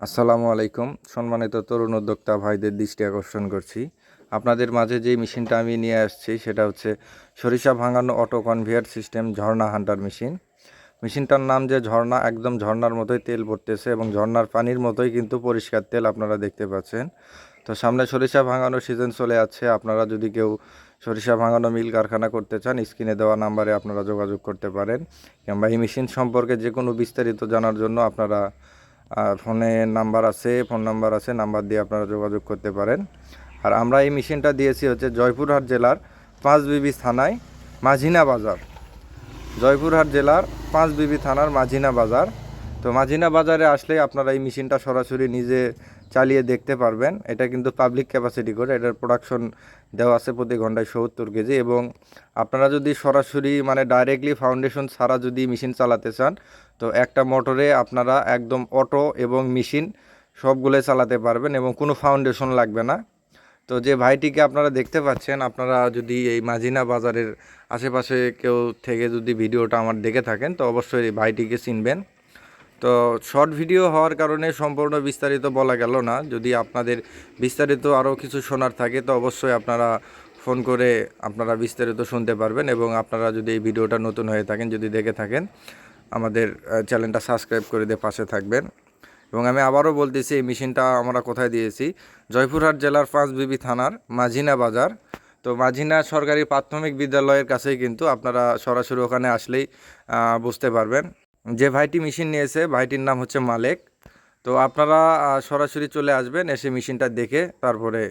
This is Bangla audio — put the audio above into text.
আসসালামু আলাইকুম। সম্মানিত তরুণ উদ্যোক্তা ভাইদের দৃষ্টি আকর্ষণ করছি। আপনাদের মাঝে যে মেশিনটা আমি নিয়ে আসছি সেটা হচ্ছে সরিষা ভাঙানো অটো কনভেয়ার সিস্টেম ঝর্ণা হান্টার মেশিন। মেশিনটার নাম যে ঝর্ণা, একদম ঝর্ণার মতোই তেল পড়তেছে এবং ঝর্ণার পানির মতোই কিন্তু পরিষ্কার তেল আপনারা দেখতে পাচ্ছেন। তো সামনে সরিষা ভাঙানো সিজন চলে আছে। আপনারা যদি কেউ সরিষা ভাঙানো মিল কারখানা করতে চান, স্ক্রিনে দেওয়া নাম্বারে আপনারা যোগাযোগ করতে পারেন, কিংবা এই মেশিন সম্পর্কে যে কোনো বিস্তারিত জানার জন্য আপনারা ফোন নাম্বার আছে, নাম্বার দিয়ে আপনারা যোগাযোগ করতে পারেন। আর আমরা এই মেশিনটা দিয়েছি হচ্ছে জয়পুরহাট জেলার পাঁচবিবি থানায় মাঝিনা বাজার। জয়পুরহাট জেলার পাঁচবিবি থানার মাঝিনা বাজার। তো মাঝিনা বাজারে আসলেই আপনারা এই মেশিনটা সরাসরি নিজে চালিয়ে দেখতে পারবেন। এটা কিন্তু পাবলিক ক্যাপাসিটি করে, এটার প্রোডাকশন দেওয়া আছে প্রতি ঘন্টায় 70 কেজি। এবং আপনারা যদি সরাসরি মানে ডাইরেক্টলি ফাউন্ডেশন ছাড়া যদি মেশিন চালাতে চান, তো একটা মোটরে আপনারা একদম অটো এবং মেশিন সবগুলোই চালাতে পারবেন এবং কোনো ফাউন্ডেশন লাগবে না। তো যে ভাইটিকে আপনারা দেখতে পাচ্ছেন, আপনারা যদি এই মাঝিনা বাজারের আশেপাশে কেউ থেকে যদি ভিডিওটা আমার দেখে থাকেন, তো অবশ্যই এই ভাইটিকে চিনবেন। তো শর্ট ভিডিও হওয়ার কারণে সম্পূর্ণ বিস্তারিত বলা গেল না। যদি আপনাদের বিস্তারিত আরও কিছু শোনার থাকে, তো অবশ্যই আপনারা ফোন করে আপনারা বিস্তারিত শুনতে পারবেন। এবং আপনারা যদি এই ভিডিওটা নতুন হয়ে থাকেন, যদি দেখে থাকেন, আমাদের চ্যানেলটা সাবস্ক্রাইব করে দিয়ে পাশে থাকবেন। এবং আমি আবারও বলতেছি, এই মেশিনটা আমরা কোথায় দিয়েছি, জয়পুরহাট জেলার পাঁচবিবি থানার মাঝিনা বাজার। তো মাঝিনা সরকারি প্রাথমিক বিদ্যালয়ের কাছেই কিন্তু, আপনারা সরাসরি ওখানে আসলেই বুঝতে পারবেন। যে ভাইটি মেশিন নিয়েছে, ভাইটির নাম হচ্ছে মালেক। তো আপনারা সরাসরি চলে আসবেন, এসে মেশিনটা দেখে তারপরে